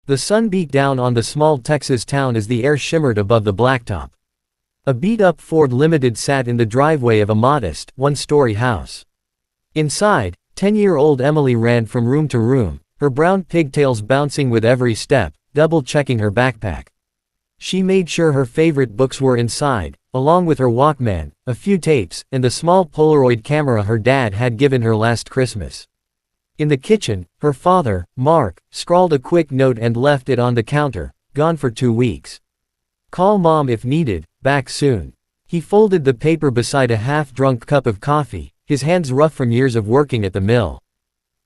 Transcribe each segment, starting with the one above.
The sun beat down on the small Texas town as the air shimmered above the blacktop. A beat-up Ford Limited sat in the driveway of a modest, one-story house. Inside, 10-year-old Emily ran from room to room, her brown pigtails bouncing with every step, double-checking her backpack. She made sure her favorite books were inside, along with her Walkman, a few tapes, and the small Polaroid camera her dad had given her last Christmas. In the kitchen, her father, Mark, scrawled a quick note and left it on the counter, gone for 2 weeks. Call mom if needed, back soon. He folded the paper beside a half-drunk cup of coffee, his hands rough from years of working at the mill.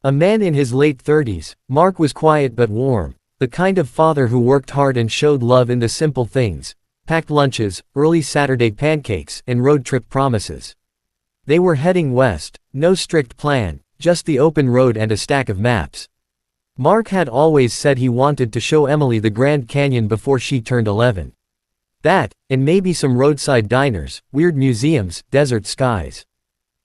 A man in his late 30s, Mark was quiet but warm, the kind of father who worked hard and showed love in the simple things, packed lunches, early Saturday pancakes, and road trip promises. They were heading west, no strict plan, just the open road and a stack of maps. Mark had always said he wanted to show Emily the Grand Canyon before she turned 11. That, and maybe some roadside diners, weird museums, desert skies.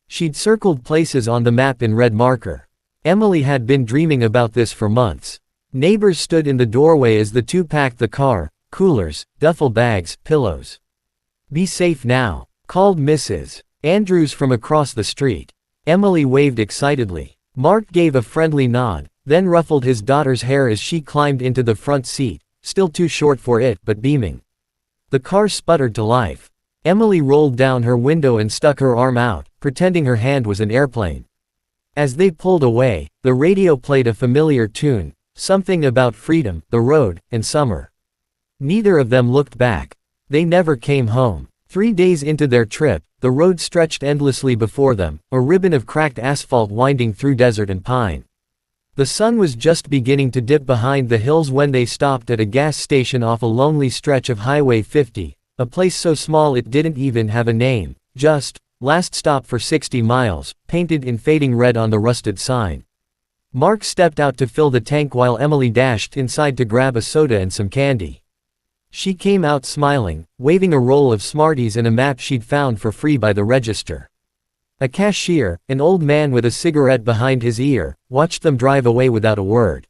She'd circled places on the map in red marker. Emily had been dreaming about this for months. Neighbors stood in the doorway as the two packed the car, coolers, duffel bags, pillows. "Be safe now," called Mrs. Andrews from across the street. Emily waved excitedly. Mark gave a friendly nod, then ruffled his daughter's hair as she climbed into the front seat, still too short for it but beaming. The car sputtered to life. Emily rolled down her window and stuck her arm out, pretending her hand was an airplane. As they pulled away, the radio played a familiar tune, something about freedom, the road, and summer. Neither of them looked back. They never came home. 3 days into their trip, the road stretched endlessly before them, a ribbon of cracked asphalt winding through desert and pine. The sun was just beginning to dip behind the hills when they stopped at a gas station off a lonely stretch of Highway 50, a place so small it didn't even have a name, just, "Last stop for 60 miles, painted in fading red on the rusted sign. Mark stepped out to fill the tank while Emily dashed inside to grab a soda and some candy. She came out smiling, waving a roll of Smarties and a map she'd found for free by the register. A cashier, an old man with a cigarette behind his ear, watched them drive away without a word.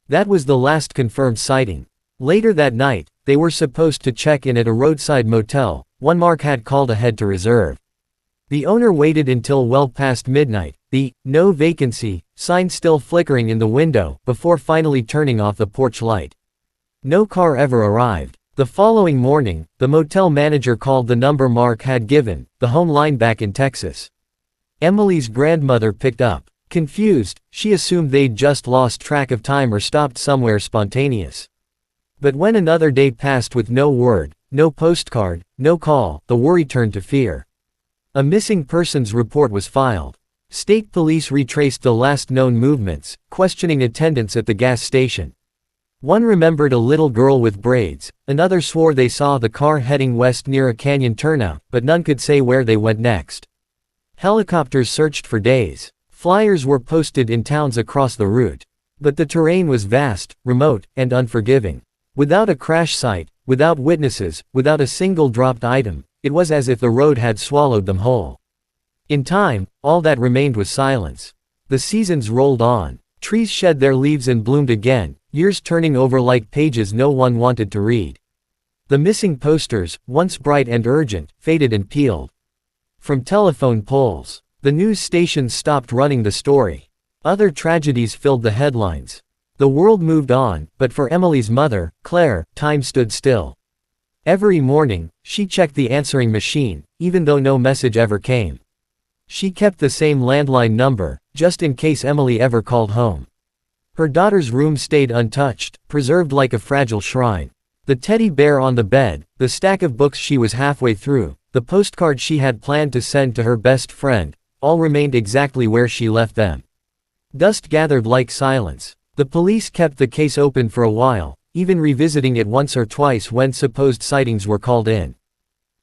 That was the last confirmed sighting. Later that night, they were supposed to check in at a roadside motel, one Mark had called ahead to reserve. The owner waited until well past midnight, the "no vacancy" sign still flickering in the window, before finally turning off the porch light. No car ever arrived. The following morning, the motel manager called the number Mark had given, the home line back in Texas. Emily's grandmother picked up. Confused, she assumed they'd just lost track of time or stopped somewhere spontaneous. But when another day passed with no word, no postcard, no call, the worry turned to fear. A missing persons report was filed. State police retraced the last known movements, questioning attendants at the gas station. One remembered a little girl with braids, another swore they saw the car heading west near a canyon turnout, but none could say where they went next. Helicopters searched for days. Flyers were posted in towns across the route. But the terrain was vast, remote, and unforgiving. Without a crash site, without witnesses, without a single dropped item, it was as if the road had swallowed them whole. In time, all that remained was silence. The seasons rolled on. Trees shed their leaves and bloomed again, years turning over like pages no one wanted to read. The missing posters, once bright and urgent, faded and peeled. From telephone poles, the news stations stopped running the story. Other tragedies filled the headlines. The world moved on, but for Emily's mother, Claire, time stood still. Every morning, she checked the answering machine, even though no message ever came. She kept the same landline number, just in case Emily ever called home. Her daughter's room stayed untouched, preserved like a fragile shrine. The teddy bear on the bed, the stack of books she was halfway through, the postcard she had planned to send to her best friend, all remained exactly where she left them. Dust gathered like silence. The police kept the case open for a while, even revisiting it once or twice when supposed sightings were called in.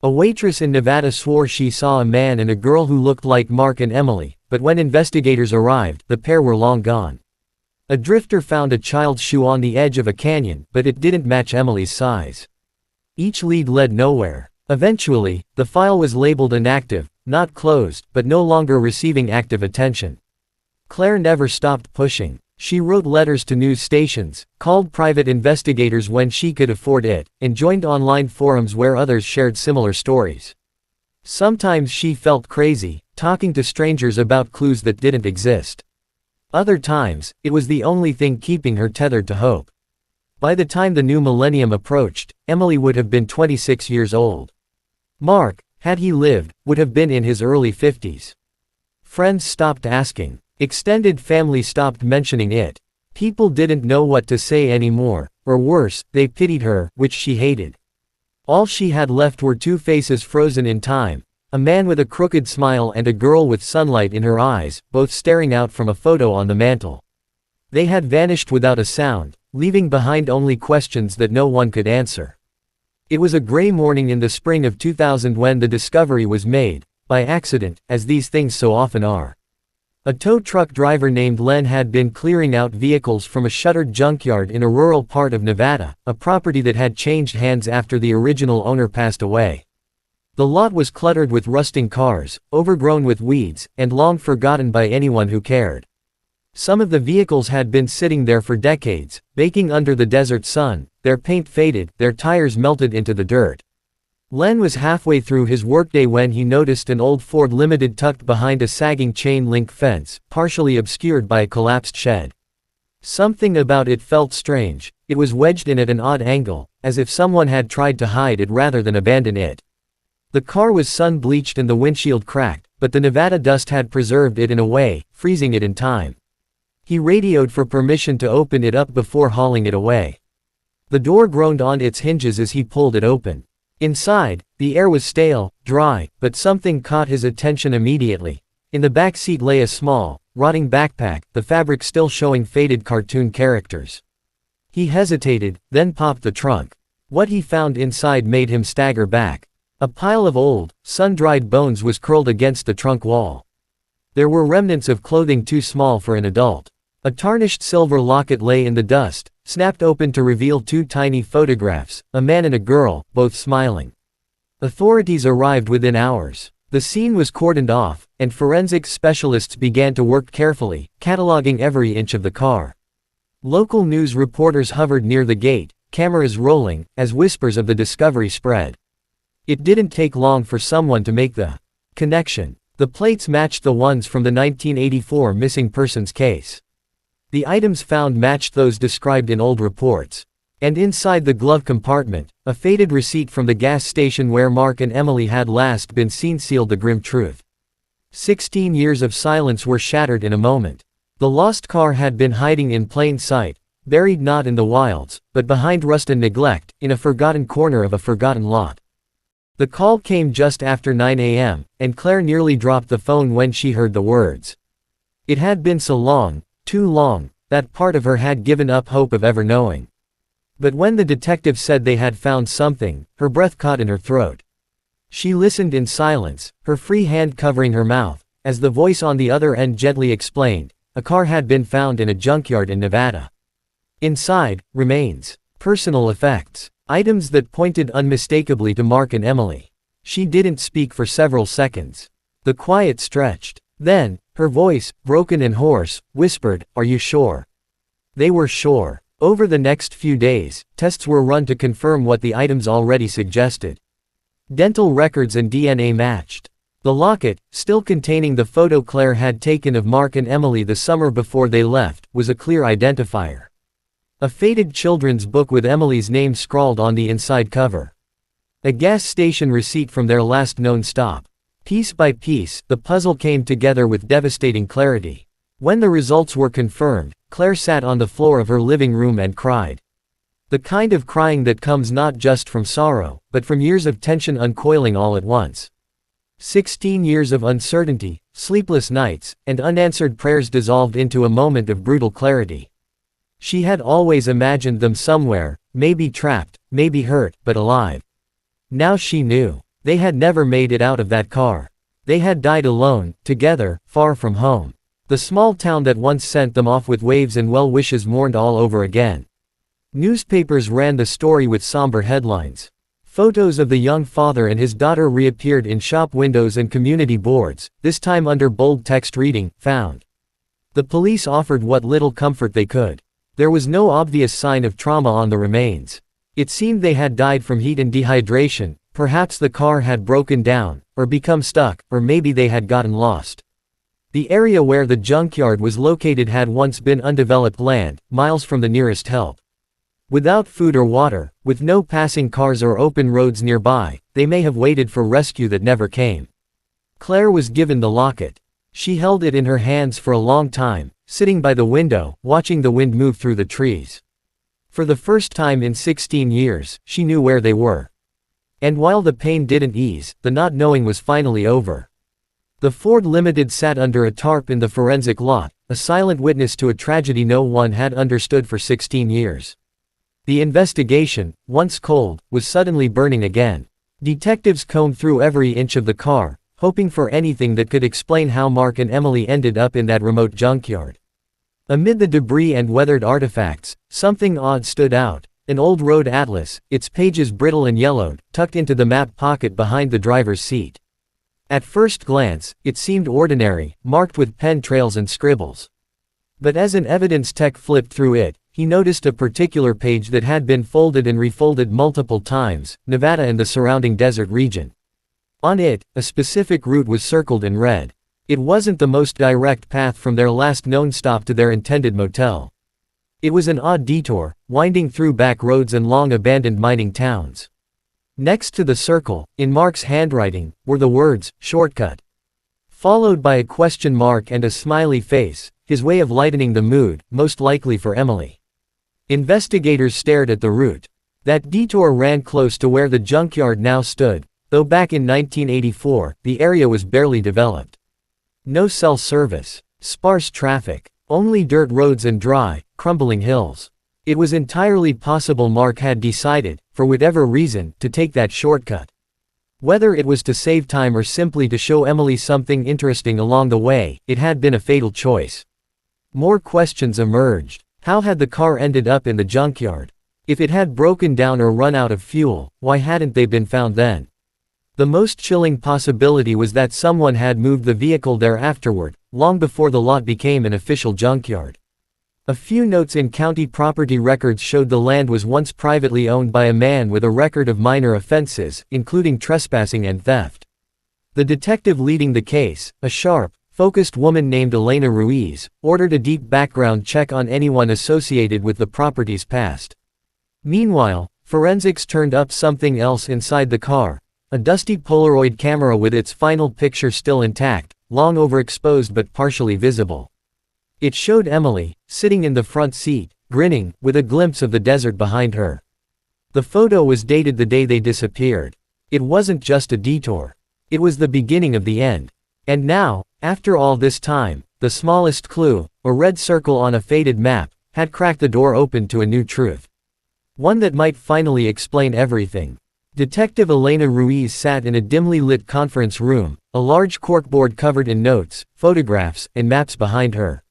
A waitress in Nevada swore she saw a man and a girl who looked like Mark and Emily, but when investigators arrived, the pair were long gone. A drifter found a child's shoe on the edge of a canyon, but it didn't match Emily's size. Each lead led nowhere. Eventually, the file was labeled inactive, not closed, but no longer receiving active attention. Claire never stopped pushing. She wrote letters to news stations, called private investigators when she could afford it, and joined online forums where others shared similar stories. Sometimes she felt crazy, talking to strangers about clues that didn't exist. Other times, it was the only thing keeping her tethered to hope. By the time the new millennium approached, Emily would have been 26 years old. Mark, had he lived, would have been in his early 50s. Friends stopped asking. Extended family stopped mentioning it. People didn't know what to say anymore, or worse, they pitied her, which she hated. All she had left were two faces frozen in time, a man with a crooked smile and a girl with sunlight in her eyes, both staring out from a photo on the mantel. They had vanished without a sound, leaving behind only questions that no one could answer. It was a gray morning in the spring of 2000 when the discovery was made, by accident, as these things so often are. A tow truck driver named Len had been clearing out vehicles from a shuttered junkyard in a rural part of Nevada, a property that had changed hands after the original owner passed away. The lot was cluttered with rusting cars, overgrown with weeds, and long forgotten by anyone who cared. Some of the vehicles had been sitting there for decades, baking under the desert sun, their paint faded, their tires melted into the dirt. Len was halfway through his workday when he noticed an old Ford Limited tucked behind a sagging chain-link fence, partially obscured by a collapsed shed. Something about it felt strange. It was wedged in at an odd angle, as if someone had tried to hide it rather than abandon it. The car was sun-bleached and the windshield cracked, but the Nevada dust had preserved it in a way, freezing it in time. He radioed for permission to open it up before hauling it away. The door groaned on its hinges as he pulled it open. Inside, the air was stale, dry, but something caught his attention immediately. In the back seat lay a small, rotting backpack, the fabric still showing faded cartoon characters. He hesitated, then popped the trunk. What he found inside made him stagger back. A pile of old, sun-dried bones was curled against the trunk wall. There were remnants of clothing too small for an adult. A tarnished silver locket lay in the dust, snapped open to reveal two tiny photographs, a man and a girl, both smiling. Authorities arrived within hours. The scene was cordoned off, and forensics specialists began to work carefully, cataloging every inch of the car. Local news reporters hovered near the gate, cameras rolling, as whispers of the discovery spread. It didn't take long for someone to make the connection. The plates matched the ones from the 1984 missing persons case. The items found matched those described in old reports. And inside the glove compartment, a faded receipt from the gas station where Mark and Emily had last been seen sealed the grim truth. 16 years of silence were shattered in a moment. The lost car had been hiding in plain sight, buried not in the wilds, but behind rust and neglect, in a forgotten corner of a forgotten lot. The call came just after 9 a.m., and Claire nearly dropped the phone when she heard the words. It had been so long, too long, that part of her had given up hope of ever knowing. But when the detective said they had found something, her breath caught in her throat. She listened in silence, her free hand covering her mouth, as the voice on the other end gently explained, a car had been found in a junkyard in Nevada. Inside, remains, personal effects, items that pointed unmistakably to Mark and Emily. She didn't speak for several seconds. The quiet stretched. Then, her voice, broken and hoarse, whispered, "Are you sure?" They were sure. Over the next few days, tests were run to confirm what the items already suggested. Dental records and DNA matched. The locket, still containing the photo Claire had taken of Mark and Emily the summer before they left, was a clear identifier. A faded children's book with Emily's name scrawled on the inside cover. A gas station receipt from their last known stop. Piece by piece, the puzzle came together with devastating clarity. When the results were confirmed, Claire sat on the floor of her living room and cried. The kind of crying that comes not just from sorrow, but from years of tension uncoiling all at once. 16 years of uncertainty, sleepless nights, and unanswered prayers dissolved into a moment of brutal clarity. She had always imagined them somewhere, maybe trapped, maybe hurt, but alive. Now she knew. They had never made it out of that car. They had died alone, together, far from home. The small town that once sent them off with waves and well wishes mourned all over again. Newspapers ran the story with somber headlines. Photos of the young father and his daughter reappeared in shop windows and community boards, this time under bold text reading, "Found." The police offered what little comfort they could. There was no obvious sign of trauma on the remains. It seemed they had died from heat and dehydration, perhaps the car had broken down, or become stuck, or maybe they had gotten lost. The area where the junkyard was located had once been undeveloped land, miles from the nearest help. Without food or water, with no passing cars or open roads nearby, they may have waited for rescue that never came. Claire was given the locket. She held it in her hands for a long time, sitting by the window, watching the wind move through the trees. For the first time in 16 years, she knew where they were. And while the pain didn't ease, the not knowing was finally over. The Ford Limited sat under a tarp in the forensic lot, a silent witness to a tragedy no one had understood for 16 years. The investigation, once cold, was suddenly burning again. Detectives combed through every inch of the car, hoping for anything that could explain how Mark and Emily ended up in that remote junkyard. Amid the debris and weathered artifacts, something odd stood out: an old road atlas, its pages brittle and yellowed, tucked into the map pocket behind the driver's seat. At first glance, it seemed ordinary, marked with pen trails and scribbles. But as an evidence tech flipped through it, he noticed a particular page that had been folded and refolded multiple times: Nevada and the surrounding desert region. On it, a specific route was circled in red. It wasn't the most direct path from their last known stop to their intended motel. It was an odd detour, winding through back roads and long abandoned mining towns. Next to the circle, in Mark's handwriting, were the words, "shortcut." Followed by a question mark and a smiley face, his way of lightening the mood, most likely for Emily. Investigators stared at the route. That detour ran close to where the junkyard now stood, though back in 1984, the area was barely developed. No cell service, sparse traffic, only dirt roads and dry, crumbling hills. It was entirely possible Mark had decided, for whatever reason, to take that shortcut. Whether it was to save time or simply to show Emily something interesting along the way, it had been a fatal choice. More questions emerged. How had the car ended up in the junkyard? If it had broken down or run out of fuel, why hadn't they been found then? The most chilling possibility was that someone had moved the vehicle there afterward, long before the lot became an official junkyard. A few notes in county property records showed the land was once privately owned by a man with a record of minor offenses, including trespassing and theft. The detective leading the case, a sharp, focused woman named Elena Ruiz, ordered a deep background check on anyone associated with the property's past. Meanwhile, forensics turned up something else inside the car: a dusty Polaroid camera with its final picture still intact, long overexposed but partially visible. It showed Emily, sitting in the front seat, grinning, with a glimpse of the desert behind her. The photo was dated the day they disappeared. It wasn't just a detour. It was the beginning of the end. And now, after all this time, the smallest clue, a red circle on a faded map, had cracked the door open to a new truth. One that might finally explain everything. Detective Elena Ruiz sat in a dimly lit conference room, a large corkboard covered in notes, photographs, and maps behind her.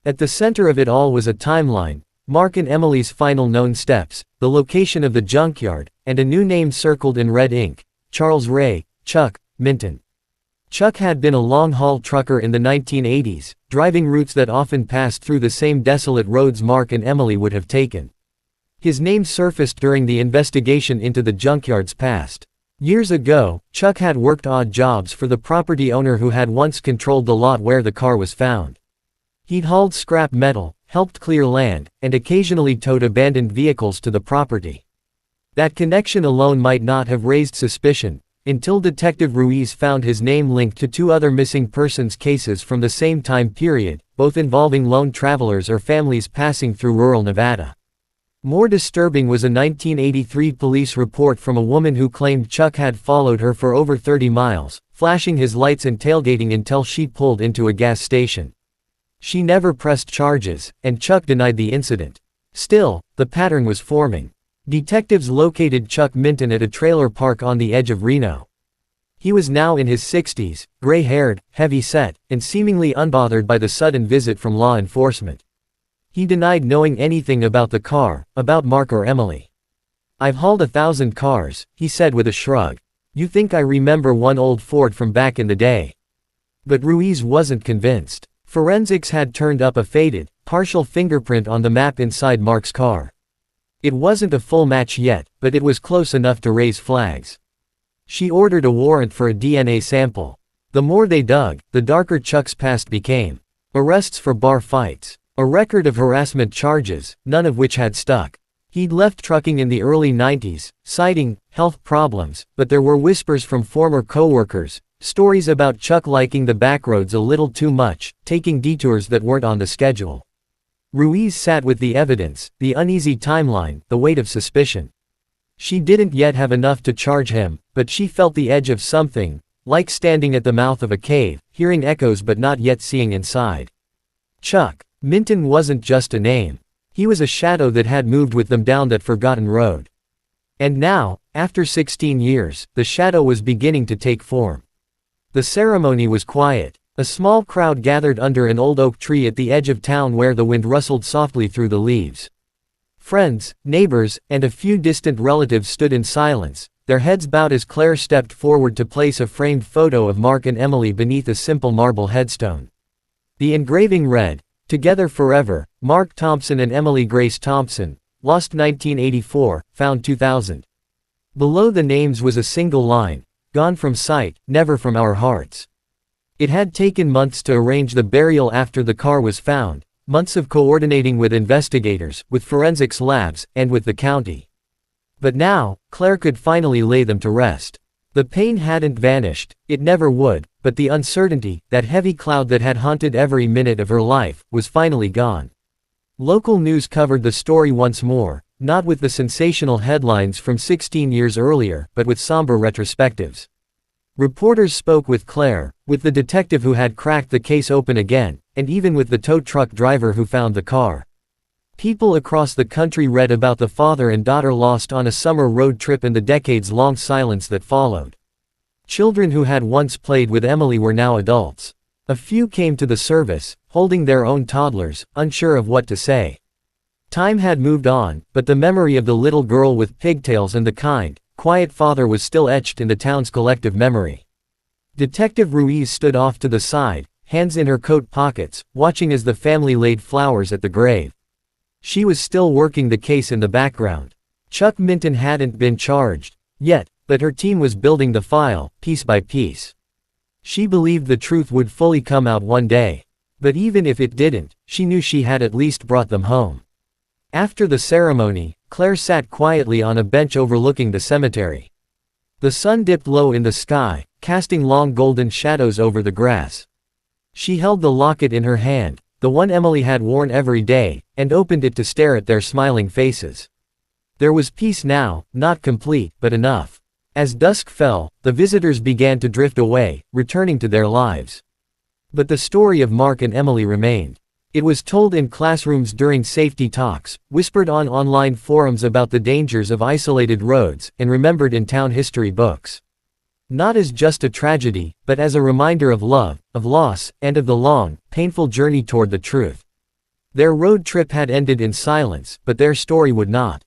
At the center of it all was a timeline: Mark and Emily's final known steps, the location of the junkyard, and a new name circled in red ink: Charles Ray, Chuck, Minton. Chuck had been a long-haul trucker in the 1980s, driving routes that often passed through the same desolate roads Mark and Emily would have taken. His name surfaced during the investigation into the junkyard's past. Years ago, Chuck had worked odd jobs for the property owner who had once controlled the lot where the car was found. He'd hauled scrap metal, helped clear land, and occasionally towed abandoned vehicles to the property. That connection alone might not have raised suspicion, until Detective Ruiz found his name linked to two other missing persons cases from the same time period, both involving lone travelers or families passing through rural Nevada. More disturbing was a 1983 police report from a woman who claimed Chuck had followed her for over 30 miles, flashing his lights and tailgating until she pulled into a gas station. She never pressed charges, and Chuck denied the incident. Still, the pattern was forming. Detectives located Chuck Minton at a trailer park on the edge of Reno. He was now in his 60s, gray-haired, heavy-set, and seemingly unbothered by the sudden visit from law enforcement. He denied knowing anything about the car, about Mark or Emily. "I've hauled 1,000 cars," he said with a shrug. "You think I remember one old Ford from back in the day?" But Ruiz wasn't convinced. Forensics had turned up a faded, partial fingerprint on the map inside Mark's car. It wasn't a full match yet, but it was close enough to raise flags. She ordered a warrant for a DNA sample. The more they dug, the darker Chuck's past became. Arrests for bar fights. A record of harassment charges, none of which had stuck. He'd left trucking in the early 90s, citing health problems, but there were whispers from former coworkers, stories about Chuck liking the backroads a little too much, taking detours that weren't on the schedule. Ruiz sat with the evidence, the uneasy timeline, the weight of suspicion. She didn't yet have enough to charge him, but she felt the edge of something, like standing at the mouth of a cave, hearing echoes but not yet seeing inside. Chuck Minton wasn't just a name. He was a shadow that had moved with them down that forgotten road. And now, after 16 years, the shadow was beginning to take form. The ceremony was quiet. A small crowd gathered under an old oak tree at the edge of town where the wind rustled softly through the leaves. Friends, neighbors, and a few distant relatives stood in silence, their heads bowed as Claire stepped forward to place a framed photo of Mark and Emily beneath a simple marble headstone. The engraving read, "Together forever, Mark Thompson and Emily Grace Thompson, lost 1984, found 2000." Below the names was a single line, "Gone from sight, never from our hearts." It had taken months to arrange the burial after the car was found, months of coordinating with investigators, with forensics labs, and with the county. But now, Claire could finally lay them to rest. The pain hadn't vanished, it never would, but the uncertainty, that heavy cloud that had haunted every minute of her life, was finally gone. Local news covered the story once more, not with the sensational headlines from 16 years earlier, but with somber retrospectives. Reporters spoke with Claire, with the detective who had cracked the case open again, and even with the tow truck driver who found the car. People across the country read about the father and daughter lost on a summer road trip and the decades-long silence that followed. Children who had once played with Emily were now adults. A few came to the service, holding their own toddlers, unsure of what to say. Time had moved on, but the memory of the little girl with pigtails and the kind, quiet father was still etched in the town's collective memory. Detective Ruiz stood off to the side, hands in her coat pockets, watching as the family laid flowers at the grave. She was still working the case in the background. Chuck Minton hadn't been charged yet, but her team was building the file, piece by piece. She believed the truth would fully come out one day. But even if it didn't, she knew she had at least brought them home. After the ceremony, Claire sat quietly on a bench overlooking the cemetery. The sun dipped low in the sky, casting long golden shadows over the grass. She held the locket in her hand, the one Emily had worn every day, and opened it to stare at their smiling faces. There was peace now, not complete, but enough. As dusk fell, the visitors began to drift away, returning to their lives. But the story of Mark and Emily remained. It was told in classrooms during safety talks, whispered on online forums about the dangers of isolated roads, and remembered in town history books. Not as just a tragedy, but as a reminder of love, of loss, and of the long, painful journey toward the truth. Their road trip had ended in silence, but their story would not.